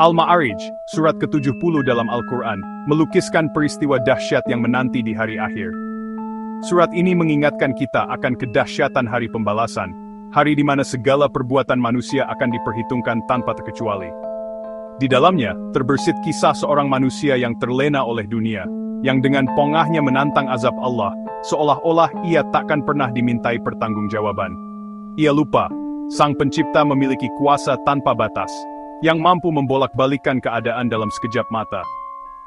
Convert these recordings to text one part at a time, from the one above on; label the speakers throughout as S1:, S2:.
S1: Al-Ma'arij, surat ke-70 dalam Al-Quran, melukiskan peristiwa dahsyat yang menanti di hari akhir. Surat ini mengingatkan kita akan kedahsyatan hari pembalasan, hari di mana segala perbuatan manusia akan diperhitungkan tanpa terkecuali. Di dalamnya, terbersit kisah seorang manusia yang terlena oleh dunia, yang dengan pongahnya menantang azab Allah, seolah-olah ia takkan pernah dimintai pertanggungjawaban. Ia lupa, Sang Pencipta memiliki kuasa tanpa batas, yang mampu membolak-balikan keadaan dalam sekejap mata.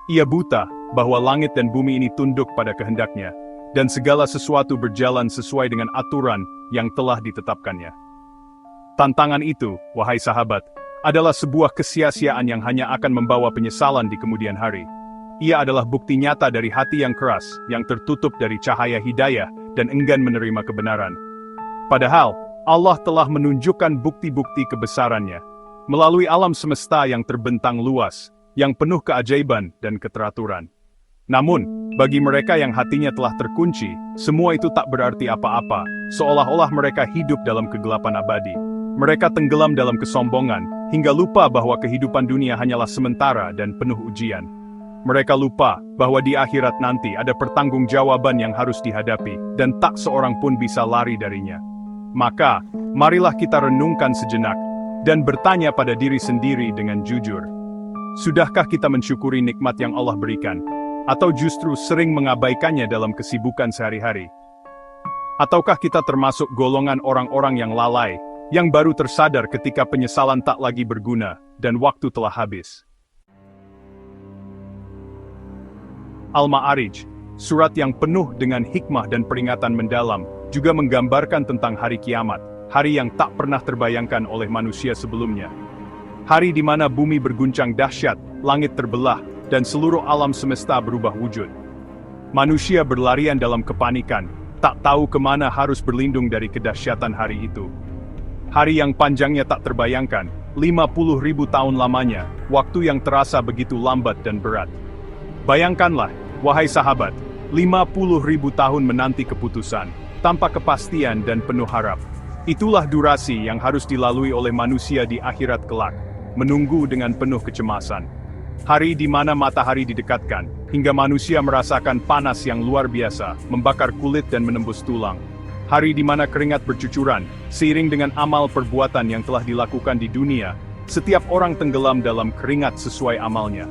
S1: Ia buta, bahwa langit dan bumi ini tunduk pada kehendaknya, dan segala sesuatu berjalan sesuai dengan aturan yang telah ditetapkannya. Tantangan itu, wahai sahabat, adalah sebuah kesia-siaan yang hanya akan membawa penyesalan di kemudian hari. Ia adalah bukti nyata dari hati yang keras, yang tertutup dari cahaya hidayah, dan enggan menerima kebenaran. Padahal, Allah telah menunjukkan bukti-bukti kebesarannya, melalui alam semesta yang terbentang luas, yang penuh keajaiban dan keteraturan. Namun, bagi mereka yang hatinya telah terkunci, semua itu tak berarti apa-apa, seolah-olah mereka hidup dalam kegelapan abadi. Mereka tenggelam dalam kesombongan, hingga lupa bahwa kehidupan dunia hanyalah sementara dan penuh ujian. Mereka lupa bahwa di akhirat nanti ada pertanggungjawaban yang harus dihadapi, dan tak seorang pun bisa lari darinya. Maka, marilah kita renungkan sejenak, dan bertanya pada diri sendiri dengan jujur. Sudahkah kita mensyukuri nikmat yang Allah berikan? Atau justru sering mengabaikannya dalam kesibukan sehari-hari? Ataukah kita termasuk golongan orang-orang yang lalai, yang baru tersadar ketika penyesalan tak lagi berguna, dan waktu telah habis? Al-Ma'arij, surat yang penuh dengan hikmah dan peringatan mendalam, juga menggambarkan tentang hari kiamat, hari yang tak pernah terbayangkan oleh manusia sebelumnya. Hari di mana bumi berguncang dahsyat, langit terbelah, dan seluruh alam semesta berubah wujud. Manusia berlarian dalam kepanikan, tak tahu kemana harus berlindung dari kedahsyatan hari itu. Hari yang panjangnya tak terbayangkan, 50.000 tahun lamanya, waktu yang terasa begitu lambat dan berat. Bayangkanlah, wahai sahabat, 50.000 tahun menanti keputusan, tanpa kepastian dan penuh harap. Itulah durasi yang harus dilalui oleh manusia di akhirat kelak, menunggu dengan penuh kecemasan. Hari di mana matahari didekatkan, hingga manusia merasakan panas yang luar biasa, membakar kulit dan menembus tulang. Hari di mana keringat bercucuran, seiring dengan amal perbuatan yang telah dilakukan di dunia, setiap orang tenggelam dalam keringat sesuai amalnya.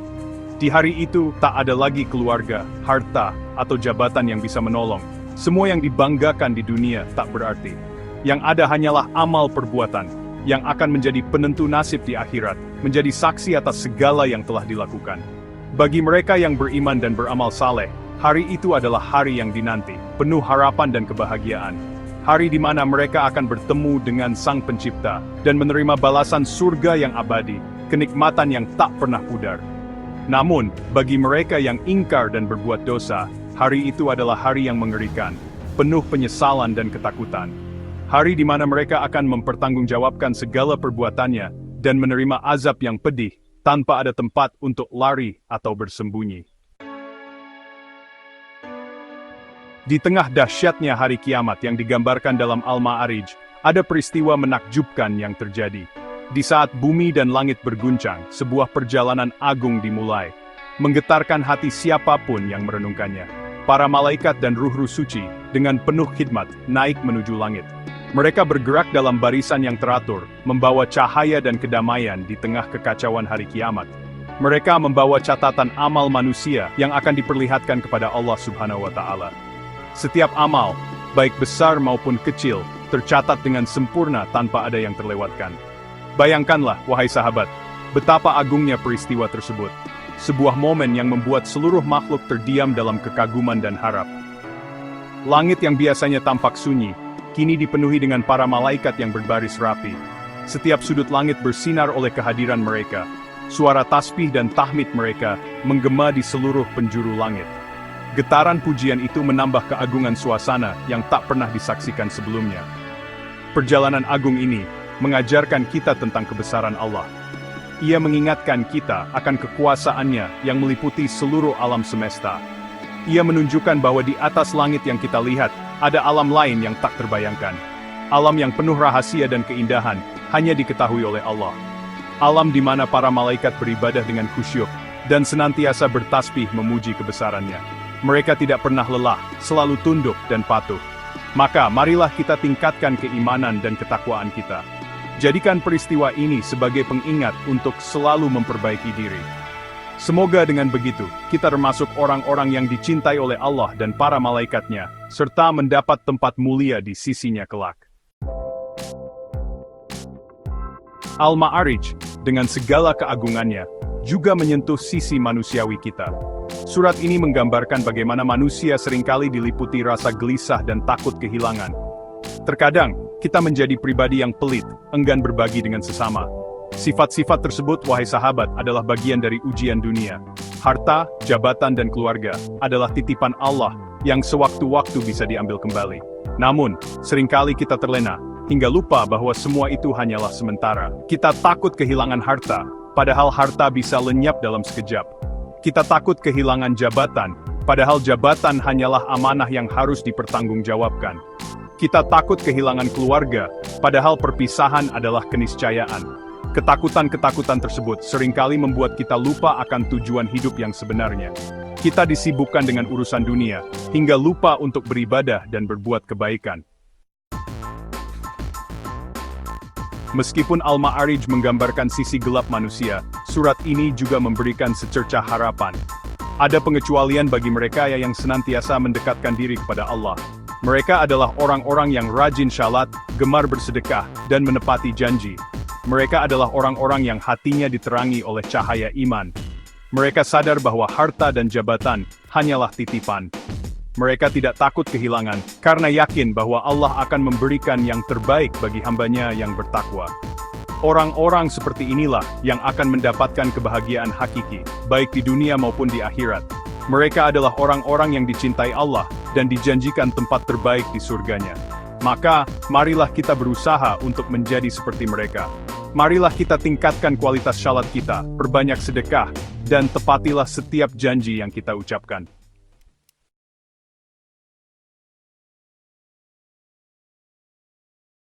S1: Di hari itu, tak ada lagi keluarga, harta, atau jabatan yang bisa menolong. Semua yang dibanggakan di dunia tak berarti. Yang ada hanyalah amal perbuatan, yang akan menjadi penentu nasib di akhirat, menjadi saksi atas segala yang telah dilakukan. Bagi mereka yang beriman dan beramal saleh, hari itu adalah hari yang dinanti, penuh harapan dan kebahagiaan. Hari di mana mereka akan bertemu dengan Sang Pencipta, dan menerima balasan surga yang abadi, kenikmatan yang tak pernah pudar. Namun, bagi mereka yang ingkar dan berbuat dosa, hari itu adalah hari yang mengerikan, penuh penyesalan dan ketakutan. Hari di mana mereka akan mempertanggungjawabkan segala perbuatannya, dan menerima azab yang pedih, tanpa ada tempat untuk lari atau bersembunyi. Di tengah dahsyatnya hari kiamat yang digambarkan dalam Al-Ma'arij, ada peristiwa menakjubkan yang terjadi. Di saat bumi dan langit berguncang, sebuah perjalanan agung dimulai, menggetarkan hati siapapun yang merenungkannya. Para malaikat dan ruh-ruh suci, dengan penuh khidmat, naik menuju langit. Mereka bergerak dalam barisan yang teratur, membawa cahaya dan kedamaian di tengah kekacauan hari kiamat. Mereka membawa catatan amal manusia yang akan diperlihatkan kepada Allah Subhanahu wa Ta'ala. Setiap amal, baik besar maupun kecil, tercatat dengan sempurna tanpa ada yang terlewatkan. Bayangkanlah, wahai sahabat, betapa agungnya peristiwa tersebut. Sebuah momen yang membuat seluruh makhluk terdiam dalam kekaguman dan harap. Langit yang biasanya tampak sunyi, kini dipenuhi dengan para malaikat yang berbaris rapi. Setiap sudut langit bersinar oleh kehadiran mereka. Suara tasbih dan tahmid mereka menggema di seluruh penjuru langit. Getaran pujian itu menambah keagungan suasana yang tak pernah disaksikan sebelumnya. Perjalanan agung ini mengajarkan kita tentang kebesaran Allah. Ia mengingatkan kita akan kekuasaannya yang meliputi seluruh alam semesta. Ia menunjukkan bahwa di atas langit yang kita lihat, ada alam lain yang tak terbayangkan. Alam yang penuh rahasia dan keindahan, hanya diketahui oleh Allah. Alam di mana para malaikat beribadah dengan khusyuk, dan senantiasa bertasbih memuji kebesarannya. Mereka tidak pernah lelah, selalu tunduk dan patuh. Maka marilah kita tingkatkan keimanan dan ketakwaan kita. Jadikan peristiwa ini sebagai pengingat untuk selalu memperbaiki diri. Semoga dengan begitu, kita termasuk orang-orang yang dicintai oleh Allah dan para malaikatnya, serta mendapat tempat mulia di sisinya kelak. Al-Ma'arij, dengan segala keagungannya, juga menyentuh sisi manusiawi kita. Surat ini menggambarkan bagaimana manusia seringkali diliputi rasa gelisah dan takut kehilangan. Terkadang, kita menjadi pribadi yang pelit, enggan berbagi dengan sesama. Sifat-sifat tersebut, wahai sahabat, adalah bagian dari ujian dunia. Harta, jabatan dan keluarga adalah titipan Allah yang sewaktu-waktu bisa diambil kembali. Namun, seringkali kita terlena, hingga lupa bahwa semua itu hanyalah sementara. Kita takut kehilangan harta, padahal harta bisa lenyap dalam sekejap. Kita takut kehilangan jabatan, padahal jabatan hanyalah amanah yang harus dipertanggungjawabkan. Kita takut kehilangan keluarga, padahal perpisahan adalah keniscayaan. Ketakutan-ketakutan tersebut seringkali membuat kita lupa akan tujuan hidup yang sebenarnya. Kita disibukkan dengan urusan dunia, hingga lupa untuk beribadah dan berbuat kebaikan. Meskipun Al-Ma'arij menggambarkan sisi gelap manusia, surat ini juga memberikan secercah harapan. Ada pengecualian bagi mereka yang senantiasa mendekatkan diri kepada Allah. Mereka adalah orang-orang yang rajin salat, gemar bersedekah, dan menepati janji. Mereka adalah orang-orang yang hatinya diterangi oleh cahaya iman. Mereka sadar bahwa harta dan jabatan hanyalah titipan. Mereka tidak takut kehilangan, karena yakin bahwa Allah akan memberikan yang terbaik bagi hambanya yang bertakwa. Orang-orang seperti inilah yang akan mendapatkan kebahagiaan hakiki, baik di dunia maupun di akhirat. Mereka adalah orang-orang yang dicintai Allah, dan dijanjikan tempat terbaik di surganya. Maka, marilah kita berusaha untuk menjadi seperti mereka. Marilah kita tingkatkan kualitas salat kita, perbanyak sedekah, dan tepatilah setiap janji yang kita ucapkan.